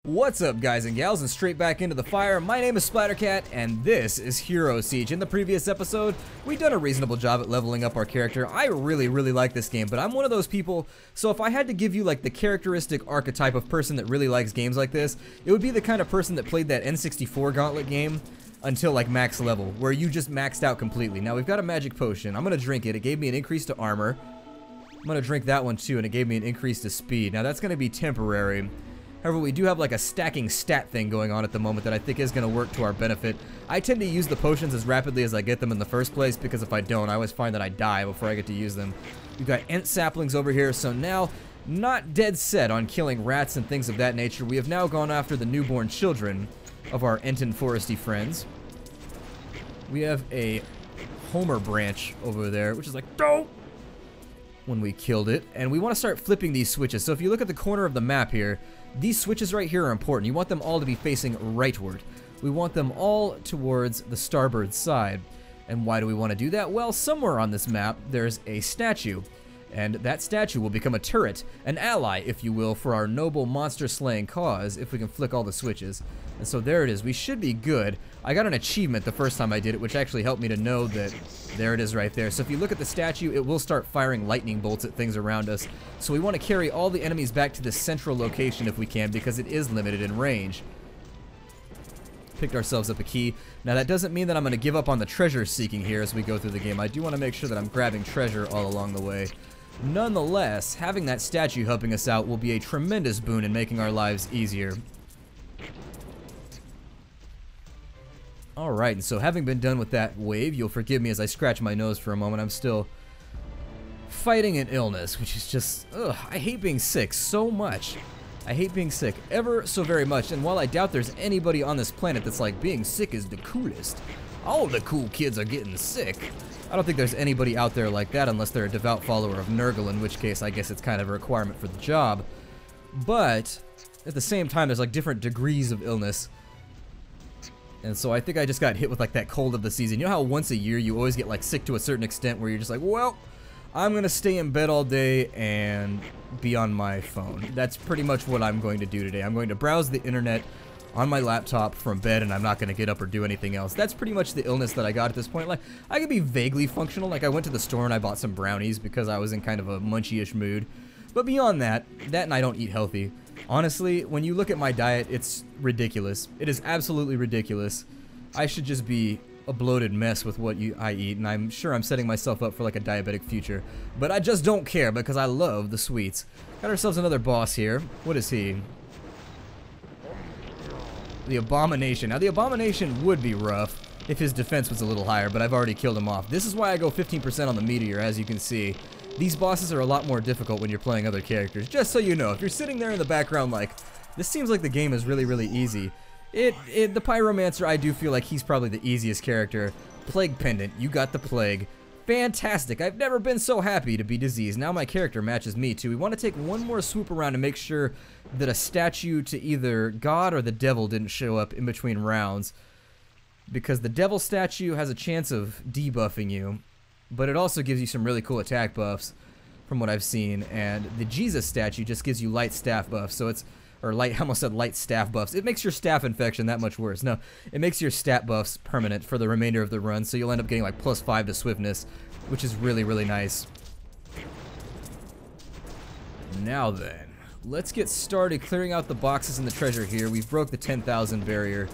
What's up, guys and gals, and straight back into the fire. My name is Splattercat, and this is Hero Siege. In the previous episode, we've done a reasonable job at leveling up our character. I really like this game, but I'm one of those people, so if I had to give you like the characteristic archetype of person that really likes games like this, it would be the kind of person that played that N64 Gauntlet game until like max level, where you just maxed out completely. Now we've got a magic potion. I'm gonna drink it. It gave me an increase to armor. I'm gonna drink that one too, and it gave me an increase to speed. Now that's gonna be temporary. However, we do have like a stacking stat thing going on at the moment that I think is going to work to our benefit. I tend to use the potions as rapidly as I get them in the first place, because if I don't, I always find that I die before I get to use them. We've got ant saplings over here, so now, not dead set on killing rats and things of that nature, we have now gone after the newborn children of our Enton Foresty friends. We have a Homer branch over there, which is like, don't! When we killed it, and we want to start flipping these switches. So if you look at the corner of the map here, these switches right here are important. You want them all to be facing rightward. We want them all towards the starboard side. And why do we want to do that? Well, somewhere on this map there's a statue, and that statue will become a turret, an ally, if you will, for our noble monster slaying cause if we can flick all the switches. And so there it is. We should be good. I got an achievement the first time I did it, which actually helped me to know that there it is right there. So if you look at the statue, it will start firing lightning bolts at things around us. So we want to carry all the enemies back to this central location if we can, because it is limited in range. Picked ourselves up a key. Now that doesn't mean that I'm going to give up on the treasure seeking here as we go through the game. I do want to make sure that I'm grabbing treasure all along the way. Nonetheless, having that statue helping us out will be a tremendous boon in making our lives easier. Alright, and so having been done with that wave, you'll forgive me as I scratch my nose for a moment. I'm still fighting an illness, which is just, ugh, I hate being sick so much. I hate being sick ever so very much, and while I doubt there's anybody on this planet that's like, being sick is the coolest, all the cool kids are getting sick, I don't think there's anybody out there like that unless they're a devout follower of Nurgle, in which case I guess it's kind of a requirement for the job. But at the same time, there's like different degrees of illness. And so I think I just got hit with like that cold of the season. You know how once a year you always get like sick to a certain extent where you're just like, well, I'm gonna stay in bed all day and be on my phone. That's pretty much what I'm going to do today. I'm going to browse the internet on my laptop from bed, and I'm not gonna get up or do anything else. That's pretty much the illness that I got at this point. Like, I could be vaguely functional. Like, I went to the store and I bought some brownies because I was in kind of a munchy-ish mood. But beyond that, and I don't eat healthy. Honestly, when you look at my diet, it's ridiculous. It is absolutely ridiculous. I should just be a bloated mess with what I eat, and I'm sure I'm setting myself up for like a diabetic future. But I just don't care because I love the sweets. Got ourselves another boss here. What is he? The Abomination. Now the Abomination would be rough if his defense was a little higher, but I've already killed him off. This is why I go 15% on the Meteor, as you can see. These bosses are a lot more difficult when you're playing other characters. Just so you know, if you're sitting there in the background like, this seems like the game is really easy. The Pyromancer, I do feel like he's probably the easiest character. Plague Pendant, you got the plague. Fantastic, I've never been so happy to be diseased. Now my character matches me too. We want to take one more swoop around to make sure that a statue to either God or the devil didn't show up in between rounds. Because the devil statue has a chance of debuffing you, but it also gives you some really cool attack buffs from what I've seen, and the Jesus statue just gives you light staff buffs, so it's, or light, I almost said light staff buffs. It makes your staff infection that much worse. No, it makes your stat buffs permanent for the remainder of the run, so you'll end up getting like +5 to swiftness, which is really nice. Now then, let's get started clearing out the boxes and the treasure here. We've broke the 10,000 barrier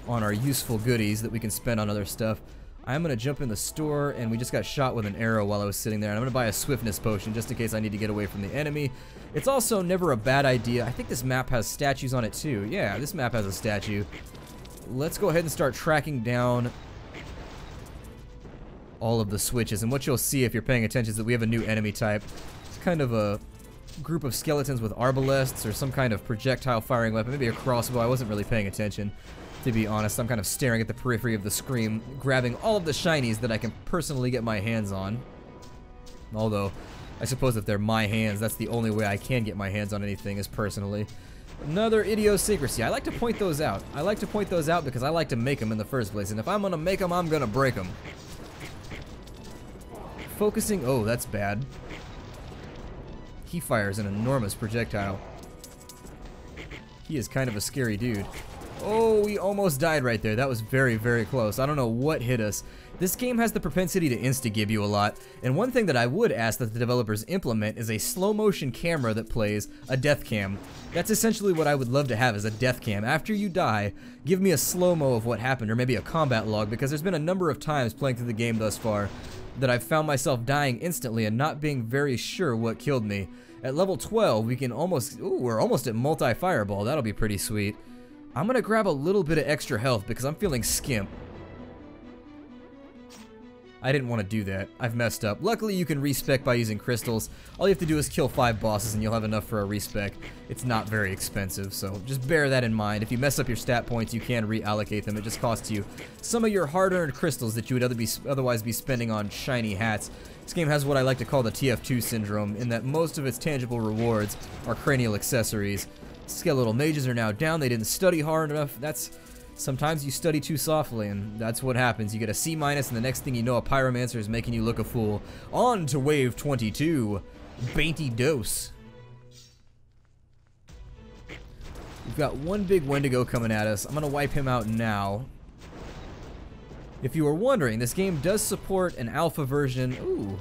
on our useful goodies that we can spend on other stuff. I'm going to jump in the store, and we just got shot with an arrow while I was sitting there, and I'm going to buy a swiftness potion just in case I need to get away from the enemy. It's also never a bad idea. I think this map has statues on it too. Yeah, this map has a statue. Let's go ahead and start tracking down all of the switches, and what you'll see if you're paying attention is that we have a new enemy type. It's kind of a group of skeletons with arbalests or some kind of projectile firing weapon, maybe a crossbow. I wasn't really paying attention, to be honest. I'm kind of staring at the periphery of the screen, grabbing all of the shinies that I can personally get my hands on. Although, I suppose if they're my hands, that's the only way I can get my hands on anything, is personally. Another idiosyncrasy. I like to point those out. I like to point those out because I like to make them in the first place, and if I'm gonna make them, I'm gonna break them. Focusing, oh, that's bad. He fires an enormous projectile. He is kind of a scary dude. Oh, we almost died right there. That was very, very close. I don't know what hit us. This game has the propensity to insta-gib you a lot, and one thing that I would ask that the developers implement is a slow-motion camera that plays a death cam. That's essentially what I would love to have, is a death cam. After you die, give me a slow-mo of what happened, or maybe a combat log, because there's been a number of times playing through the game thus far that I've found myself dying instantly and not being very sure what killed me. At level 12, we can almost, ooh, we're almost at multi-fireball. That'll be pretty sweet. I'm gonna grab a little bit of extra health because I'm feeling skimp. I didn't want to do that. I've messed up. Luckily, you can respec by using crystals. All you have to do is kill 5 bosses and you'll have enough for a respec. It's not very expensive, so just bear that in mind. If you mess up your stat points, you can reallocate them. It just costs you some of your hard-earned crystals that you would otherwise be spending on shiny hats. This game has what I like to call the TF2 syndrome, in that most of its tangible rewards are cranial accessories. Skeletal mages are now down. They didn't study hard enough. Sometimes you study too softly, and that's what happens. You get a C-, and the next thing you know, a pyromancer is making you look a fool. On to wave 22. Bainty dose. We've got one big Wendigo coming at us. I'm going to wipe him out now. If you were wondering, this game does support an alpha version. Ooh.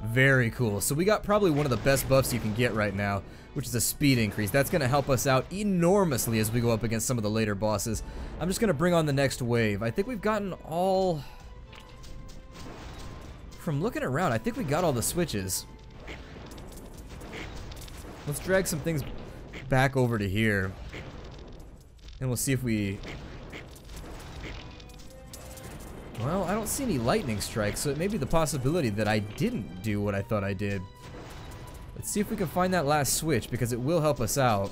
Very cool. So we got probably one of the best buffs you can get right now, which is a speed increase. That's going to help us out enormously as we go up against some of the later bosses. I'm just going to bring on the next wave. I think we've gotten all... From looking around, I think we got all the switches. Let's drag some things back over to here. And we'll see if we... Well, I don't see any lightning strikes, so it may be the possibility that I didn't do what I thought I did. Let's see if we can find that last switch, because it will help us out.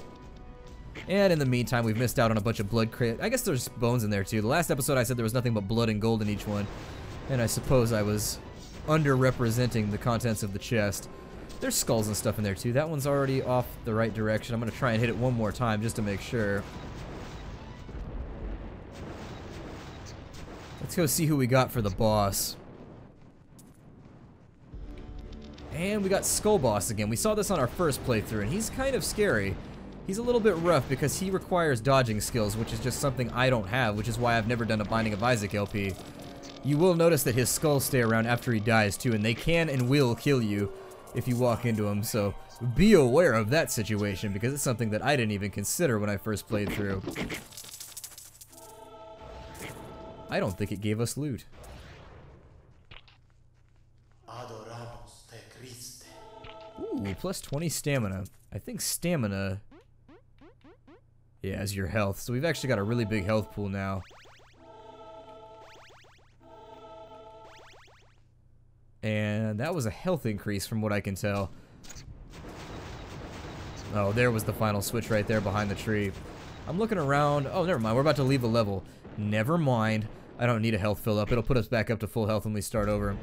And in the meantime, we've missed out on a bunch of blood crate. I guess there's bones in there too. The last episode I said there was nothing but blood and gold in each one. And I suppose I was underrepresenting the contents of the chest. There's skulls and stuff in there too. That one's already off the right direction. I'm going to try and hit it one more time just to make sure. Let's go see who we got for the boss. And we got Skull Boss again. We saw this on our first playthrough, and he's kind of scary. He's a little bit rough because he requires dodging skills, which is just something I don't have, which is why I've never done a Binding of Isaac LP. You will notice that his skulls stay around after he dies too, and they can and will kill you if you walk into them, so be aware of that situation because it's something that I didn't even consider when I first played through. I don't think it gave us loot. Ooh, plus 20 stamina. I think stamina, yeah, is your health. So we've actually got a really big health pool now. And that was a health increase from what I can tell. Oh, there was the final switch right there behind the tree. I'm looking around. Oh, never mind. We're about to leave the level. Never mind. I don't need a health fill up. It'll put us back up to full health when we start over.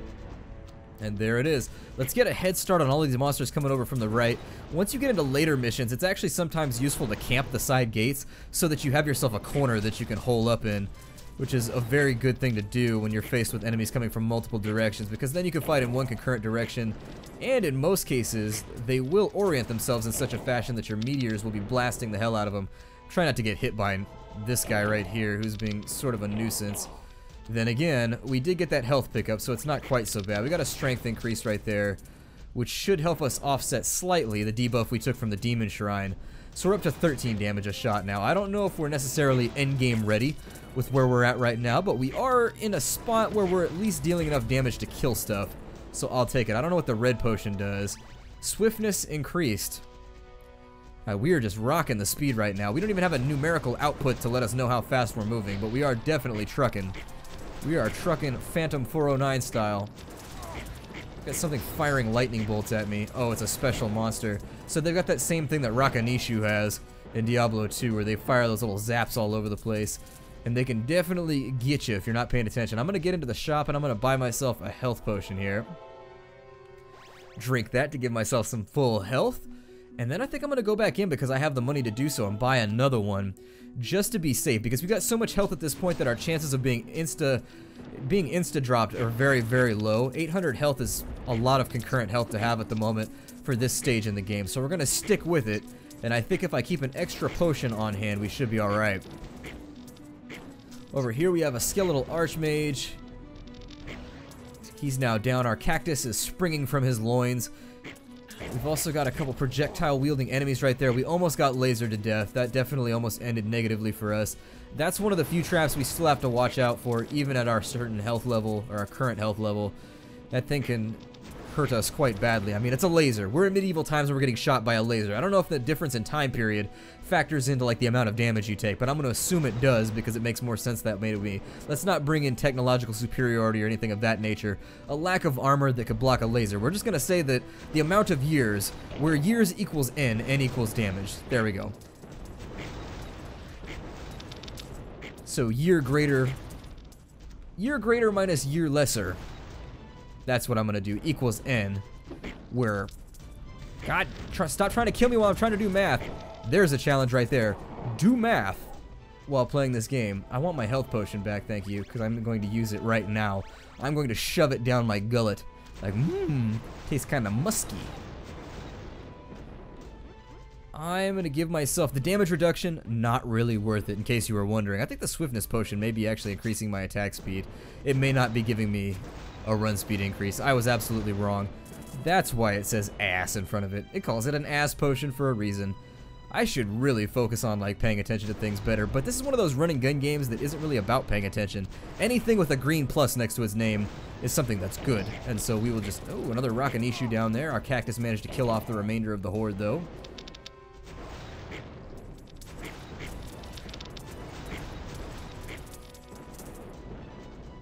And there it is. Let's get a head start on all these monsters coming over from the right. Once you get into later missions, it's actually sometimes useful to camp the side gates so that you have yourself a corner that you can hole up in, which is a very good thing to do when you're faced with enemies coming from multiple directions, because then you can fight in one concurrent direction, and in most cases, they will orient themselves in such a fashion that your meteors will be blasting the hell out of them. Try not to get hit by this guy right here, who's being sort of a nuisance. Then again, we did get that health pickup, so it's not quite so bad. We got a strength increase right there, which should help us offset slightly the debuff we took from the Demon Shrine. So we're up to 13 damage a shot now. I don't know if we're necessarily endgame ready with where we're at right now, but we are in a spot where we're at least dealing enough damage to kill stuff. So I'll take it. I don't know what the red potion does. Swiftness increased. We are just rocking the speed right now. We don't even have a numerical output to let us know how fast we're moving, but we are definitely trucking. We are trucking Phantom 409 style. Got something firing lightning bolts at me. Oh, it's a special monster. So they've got that same thing that Rakanishu has in Diablo 2, where they fire those little zaps all over the place. And they can definitely get you if you're not paying attention. I'm going to get into the shop and I'm going to buy myself a health potion here. Drink that to give myself some full health. And then I think I'm going to go back in because I have the money to do so and buy another one just to be safe, because we got so much health at this point that our chances of being insta dropped are very, very low. 800 health is a lot of concurrent health to have at the moment for this stage in the game, so we're going to stick with it And I think if I keep an extra potion on hand, we should be alright. Over here we have a skeletal archmage. He's now down. Our cactus is springing from his loins. We've also got a couple projectile-wielding enemies right there. We almost got lasered to death. That definitely almost ended negatively for us. That's one of the few traps we still have to watch out for, even at our certain health level, or our current health level. That thing can hurt us quite badly. I mean, it's a laser. We're in medieval times and we're getting shot by a laser. I don't know if the difference in time period factors into like the amount of damage you take, but I'm going to assume it does because it makes more sense that way to me. Let's not bring in technological superiority or anything of that nature. A lack of armor that could block a laser. We're just going to say that the amount of years, where years equals n equals damage. There we go. So year greater minus year lesser. That's what I'm gonna do, equals n, where, God, stop trying to kill me while I'm trying to do math. There's a challenge right there. Do math while playing this game. I want my health potion back, thank you, because I'm going to use it right now. I'm going to shove it down my gullet. Like, tastes kind of musky. I'm gonna give myself the damage reduction, not really worth it, in case you were wondering. I think the swiftness potion may be actually increasing my attack speed. It may not be giving me a run speed increase. I was absolutely wrong. That's why it says ass in front of it. It calls it an ass potion for a reason. I should really focus on like paying attention to things better, but this is one of those run and gun games that isn't really about paying attention. Anything with a green plus next to its name is something that's good, and so we will just, oh, another Rakanishu down there. Our cactus managed to kill off the remainder of the horde though.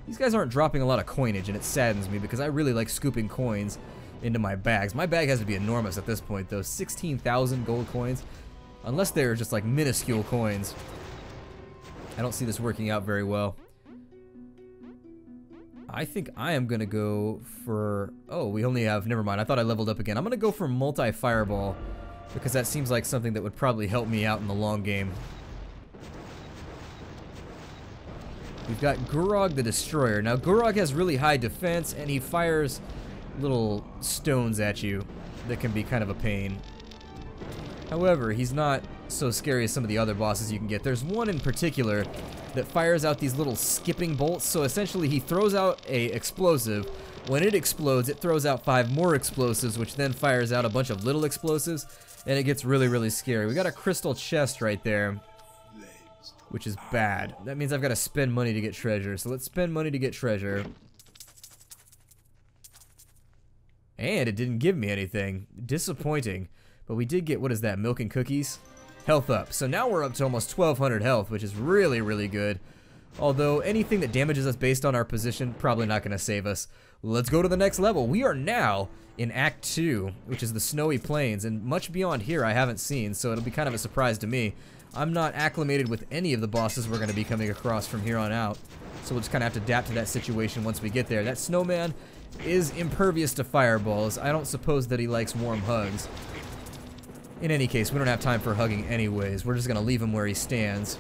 These guys aren't dropping a lot of coinage, and it saddens me because I really like scooping coins into my bags. My bag has to be enormous at this point, though. 16,000 gold coins. Unless they're just like minuscule coins. I don't see this working out very well. I think I am going to go for... Oh, we only have... Never mind, I thought I leveled up again. I'm going to go for multi-fireball because that seems like something that would probably help me out in the long game. We've got Gurog the Destroyer. Now, Gurog has really high defense, and he fires little stones at you that can be kind of a pain. However, he's not so scary as some of the other bosses you can get. There's one in particular that fires out these little skipping bolts, so essentially he throws out a explosive. When it explodes, it throws out 5 more explosives, which then fires out a bunch of little explosives, and it gets really, really scary. We got a crystal chest right there, which is bad. That means I've got to spend money to get treasure. So let's spend money to get treasure. And it didn't give me anything. Disappointing. But we did get, what is that, milk and cookies? Health up. So now we're up to almost 1,200 health, which is really, really good. Although anything that damages us based on our position, probably not going to save us. Let's go to the next level. We are now in Act 2, which is the snowy plains. And much beyond here I haven't seen, so it'll be kind of a surprise to me. I'm not acclimated with any of the bosses we're going to be coming across from here on out. So we'll just kind of have to adapt to that situation once we get there. That snowman is impervious to fireballs. I don't suppose that he likes warm hugs. In any case, we don't have time for hugging anyways. We're just going to leave him where he stands.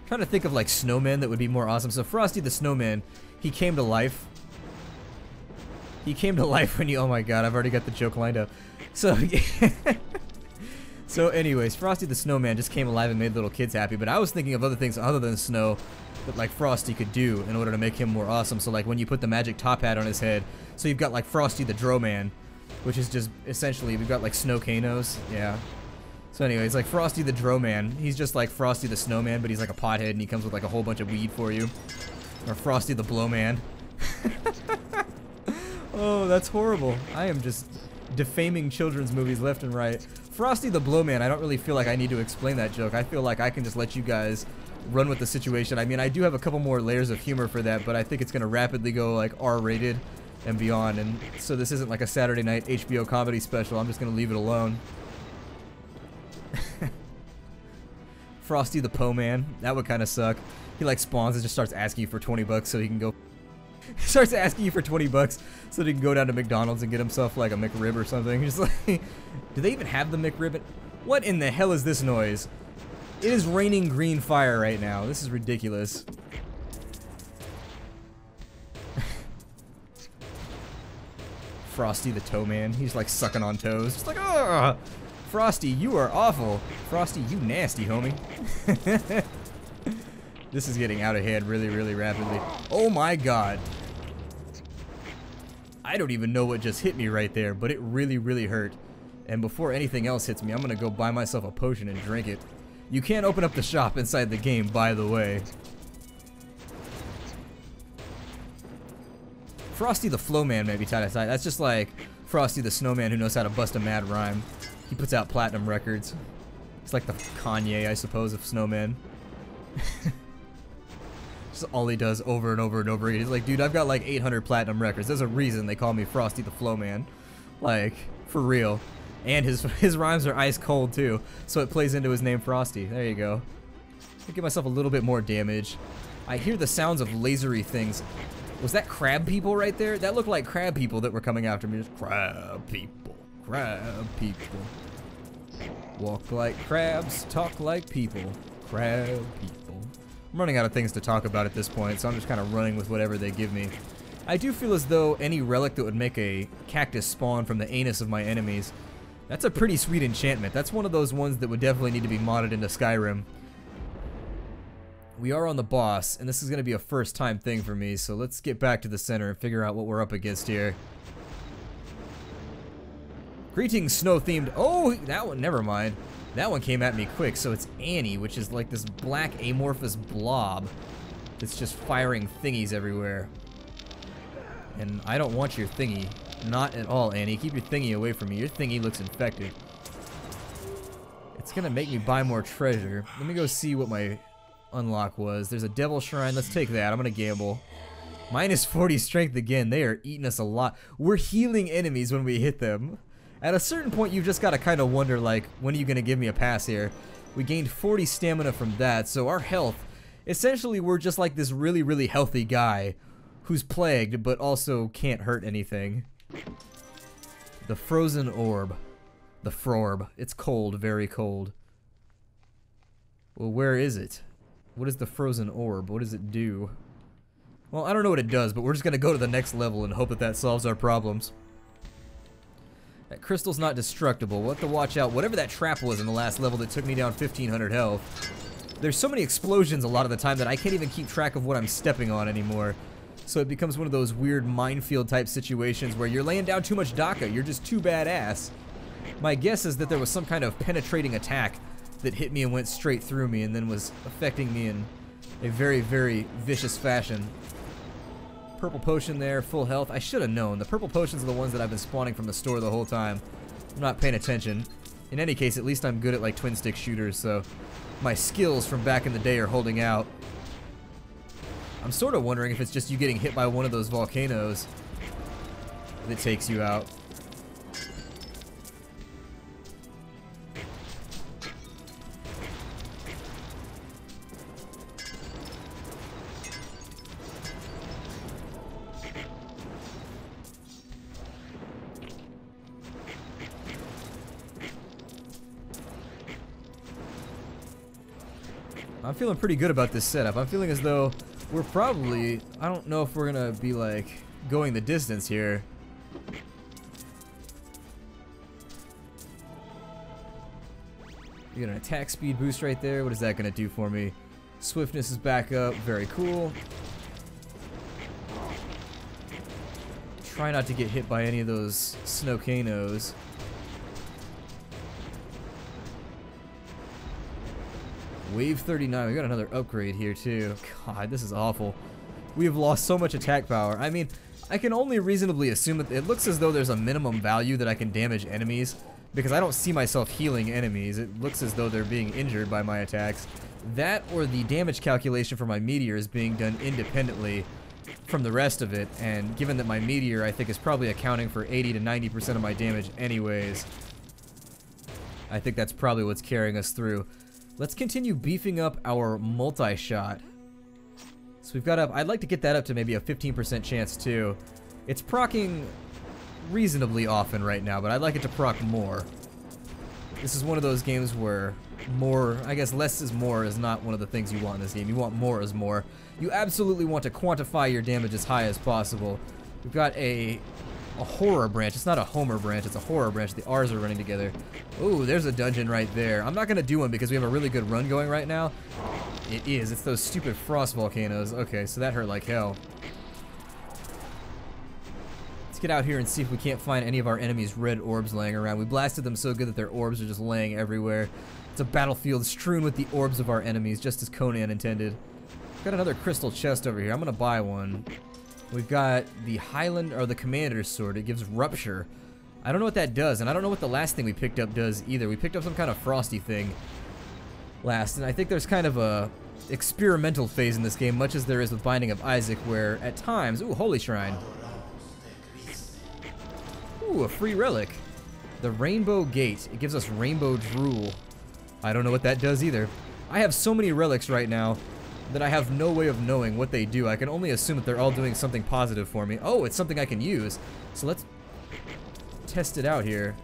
Trying to think of like snowmen that would be more awesome. So Frosty the Snowman, he came to life. He came to life when you... Oh my god, I've already got the joke lined up. So, so anyways, Frosty the Snowman just came alive and made little kids happy, but I was thinking of other things other than snow that like Frosty could do in order to make him more awesome. So like when you put the magic top hat on his head, so you've got like Frosty the Drowman, which is just essentially, we've got like snow canos, yeah. So anyways, like Frosty the Drowman, he's just like Frosty the Snowman, but he's like a pothead and he comes with like a whole bunch of weed for you. Or Frosty the Blowman. Oh, that's horrible. I am just defaming children's movies left and right. Frosty the Blowman, I don't really feel like I need to explain that joke. I feel like I can just let you guys run with the situation. I mean, I do have a couple more layers of humor for that, but I think it's going to rapidly go like R-rated and beyond. And so this isn't like a Saturday night HBO comedy special. I'm just going to leave it alone. Frosty the Po-Man, that would kind of suck. He like spawns and just starts asking you for 20 bucks so he can go... starts asking you for 20 bucks so that he can go down to McDonald's and get himself like a McRib or something. Just like, do they even have the McRib? What in the hell is this noise? It is raining green fire right now. This is ridiculous. Frosty the Toe Man. He's like sucking on toes. Just like, oh, Frosty, you are awful. Frosty, you nasty, homie. This is getting out of hand really, really rapidly. Oh my god. I don't even know what just hit me right there, but it really, really hurt. And before anything else hits me, I'm gonna go buy myself a potion and drink it. You can't open up the shop inside the game, by the way. Frosty the Flowman may be tied aside. That's just like Frosty the Snowman who knows how to bust a mad rhyme. He puts out platinum records. It's like the Kanye, I suppose, of snowmen. Just all he does over and over and over again. He's like, dude, I've got like 800 platinum records. There's a reason they call me Frosty the Flowman. Like, for real. And his rhymes are ice cold too, so it plays into his name Frosty. There you go. I'll give myself a little bit more damage. I hear the sounds of lasery things. Was that crab people right there? That looked like crab people that were coming after me. Just crab people, crab people. Walk like crabs, talk like people, crab people. I'm running out of things to talk about at this point, so I'm just kind of running with whatever they give me. I do feel as though any relic that would make a cactus spawn from the anus of my enemies, that's a pretty sweet enchantment. That's one of those ones that would definitely need to be modded into Skyrim. We are on the boss, and this is going to be a first-time thing for me, so let's get back to the center and figure out what we're up against here. Greetings, snow-themed... Oh, that one, never mind. That one came at me quick, so it's Annie, which is like this black amorphous blob that's just firing thingies everywhere. And I don't want your thingy. Not at all, Annie. Keep your thingy away from me. Your thingy looks infected. It's gonna make me buy more treasure. Let me go see what my unlock was. There's a devil shrine. Let's take that. I'm gonna gamble. Minus 40 strength again. They are eating us a lot. We're healing enemies when we hit them. At a certain point, you've just got to kind of wonder, like, when are you gonna give me a pass here? We gained 40 stamina from that, so our health, essentially we're just like this really, really healthy guy who's plagued, but also can't hurt anything. The frozen orb. The Frorb. It's cold, very cold. Well, where is it? What is the frozen orb? What does it do? Well, I don't know what it does, but we're just gonna go to the next level and hope that that solves our problems. That crystal's not destructible. We'll have to watch out. Whatever that trap was in the last level that took me down 1500 health. There's so many explosions a lot of the time that I can't even keep track of what I'm stepping on anymore. So it becomes one of those weird minefield type situations where you're laying down too much DACA. You're just too badass. My guess is that there was some kind of penetrating attack that hit me and went straight through me and then was affecting me in a very, very vicious fashion. Purple potion there, full health. I should have known. The purple potions are the ones that I've been spawning from the store the whole time. I'm not paying attention. In any case, at least I'm good at like twin stick shooters, so my skills from back in the day are holding out. I'm sort of wondering if it's just you getting hit by one of those volcanoes that takes you out. I'm feeling pretty good about this setup. I'm feeling as though we're probably, I don't know if we're gonna be like going the distance here. You got an attack speed boost right there. What is that gonna do for me? Swiftness is back up. Very cool. Try not to get hit by any of those snowcanos. Wave 39, we got another upgrade here too. God, this is awful. We have lost so much attack power. I mean, I can only reasonably assume that it looks as though there's a minimum value that I can damage enemies, because I don't see myself healing enemies. It looks as though they're being injured by my attacks. That or the damage calculation for my meteor is being done independently from the rest of it, and given that my meteor I think is probably accounting for 80 to 90% of my damage anyways, I think that's probably what's carrying us through. Let's continue beefing up our multi-shot. So we've got up, I'd like to get that up to maybe a 15% chance too. It's proccing reasonably often right now, but I'd like it to proc more. This is one of those games where more, I guess less is more is not one of the things you want in this game. You want more is more. You absolutely want to quantify your damage as high as possible. We've got a a horror branch. It's not a Homer branch, it's a horror branch. The R's are running together. Ooh, there's a dungeon right there. I'm not gonna do one because we have a really good run going right now. It is. It's those stupid frost volcanoes. Okay, so that hurt like hell. Let's get out here and see if we can't find any of our enemies' red orbs laying around. We blasted them so good that their orbs are just laying everywhere. It's a battlefield strewn with the orbs of our enemies, just as Conan intended. Got another crystal chest over here. I'm gonna buy one. We've got the Highland, or the Commander's Sword. It gives Rupture. I don't know what that does, and I don't know what the last thing we picked up does either. We picked up some kind of Frosty thing last, and I think there's kind of a experimental phase in this game, much as there is with Binding of Isaac, where at times... Ooh, Holy Shrine. Ooh, a free relic. The Rainbow Gate. It gives us Rainbow Drool. I don't know what that does either. I have so many relics right now that I have no way of knowing what they do. I can only assume that they're all doing something positive for me. Oh, it's something I can use. So let's test it out here.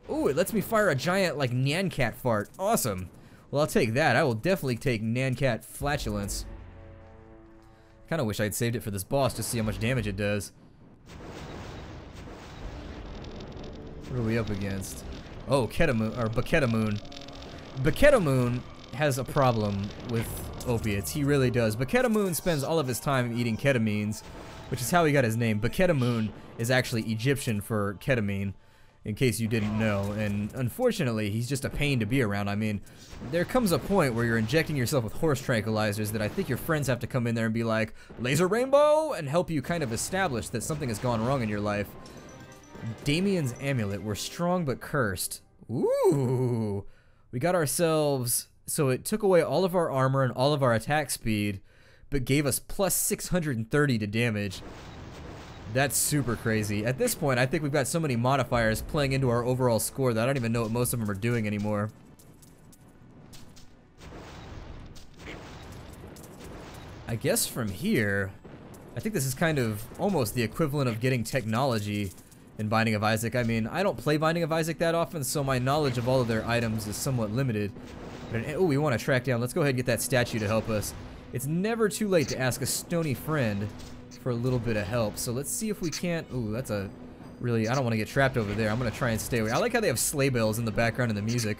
Ooh, it lets me fire a giant, like, Nancat fart. Awesome. Well, I'll take that. I will definitely take Nancat Flatulence. Kinda wish I'd saved it for this boss just to see how much damage it does. What are we up against? Oh, Ketamoon, or Baketamoon. Baketamoon has a problem with opiates. He really does. Baketamoon spends all of his time eating ketamines, which is how he got his name. Baketamoon is actually Egyptian for ketamine, in case you didn't know. And unfortunately, he's just a pain to be around. I mean, there comes a point where you're injecting yourself with horse tranquilizers that I think your friends have to come in there and be like, laser rainbow, and help you kind of establish that something has gone wrong in your life. Damien's Amulet. We're strong but cursed. Ooh. We got ourselves... So it took away all of our armor and all of our attack speed, but gave us plus 630 to damage. That's super crazy. At this point, I think we've got so many modifiers playing into our overall score that I don't even know what most of them are doing anymore. I guess from here, I think this is kind of almost the equivalent of getting technology in Binding of Isaac. I mean, I don't play Binding of Isaac that often, so my knowledge of all of their items is somewhat limited. Oh, we want to track down. Let's go ahead and get that statue to help us. It's never too late to ask a stony friend for a little bit of help. So let's see if we can't... Ooh, that's a really... I don't want to get trapped over there. I'm going to try and stay away. I like how they have sleigh bells in the background in the music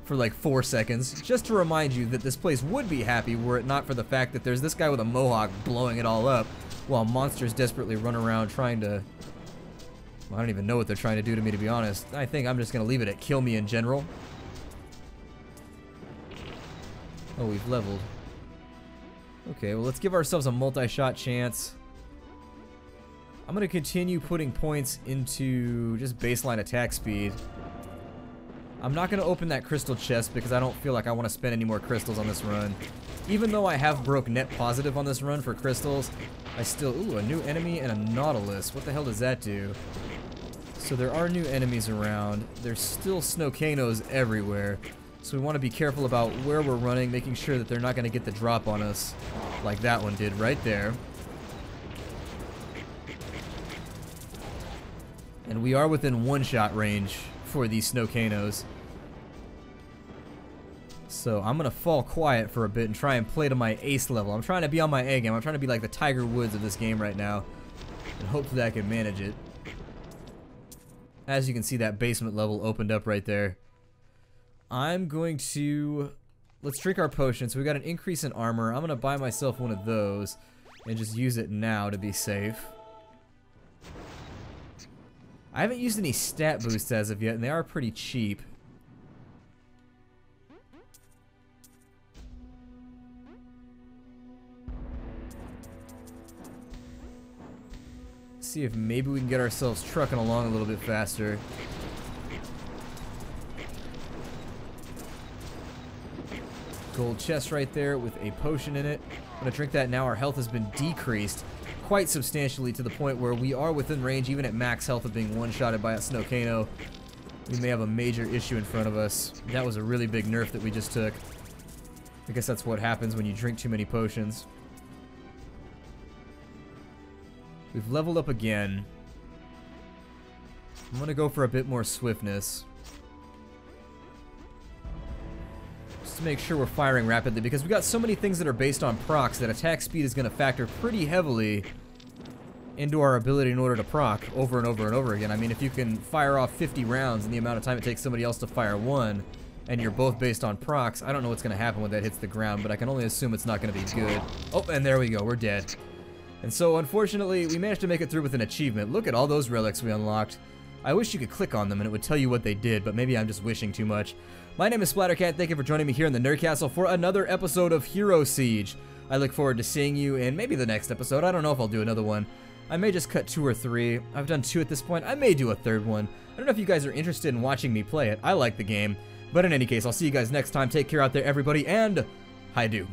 for like 4 seconds, just to remind you that this place would be happy were it not for the fact that there's this guy with a mohawk blowing it all up while monsters desperately run around trying to... Well, I don't even know what they're trying to do to me, to be honest. I think I'm just going to leave it at kill me in general. Oh, we've leveled. Okay, well, let's give ourselves a multi-shot chance. I'm going to continue putting points into just baseline attack speed. I'm not going to open that crystal chest because I don't feel like I want to spend any more crystals on this run. Even though I have broke net positive on this run for crystals, I still... Ooh, a new enemy and a Nautilus. What the hell does that do? So there are new enemies around. There's still Snowcanos everywhere. So we want to be careful about where we're running, making sure that they're not going to get the drop on us like that one did right there. And we are within one-shot range for these Snowcanos. So I'm going to fall quiet for a bit and try and play to my ace level. I'm trying to be on my A game. I'm trying to be like the Tiger Woods of this game right now. And hopefully I can manage it. As you can see, that basement level opened up right there. I'm going to... Let's drink our potion. So we got an increase in armor. I'm going to buy myself one of those and just use it now to be safe. I haven't used any stat boosts as of yet, and they are pretty cheap. See if maybe we can get ourselves trucking along a little bit faster. Gold chest right there with a potion in it. I'm gonna drink that now. Our health has been decreased quite substantially to the point where we are within range, even at max health, of being one-shotted by a Snowcano. We may have a major issue in front of us. That was a really big nerf that we just took. I guess that's what happens when you drink too many potions. We've leveled up again. I'm gonna go for a bit more swiftness. To make sure we're firing rapidly, because we got so many things that are based on procs that attack speed is going to factor pretty heavily into our ability in order to proc over and over and over again. I mean, if you can fire off 50 rounds in the amount of time it takes somebody else to fire one, and you're both based on procs, I don't know what's going to happen when that hits the ground, but I can only assume it's not going to be good. Oh, and there we go, we're dead. And so, unfortunately, we managed to make it through with an achievement. Look at all those relics we unlocked. I wish you could click on them and it would tell you what they did, but maybe I'm just wishing too much. My name is Splattercat. Thank you for joining me here in the Nerd Castle for another episode of Hero Siege. I look forward to seeing you in maybe the next episode. I don't know if I'll do another one. I may just cut 2 or 3. I've done 2 at this point. I may do a 3rd one. I don't know if you guys are interested in watching me play it. I like the game. But in any case, I'll see you guys next time. Take care out there, everybody, and hi-do.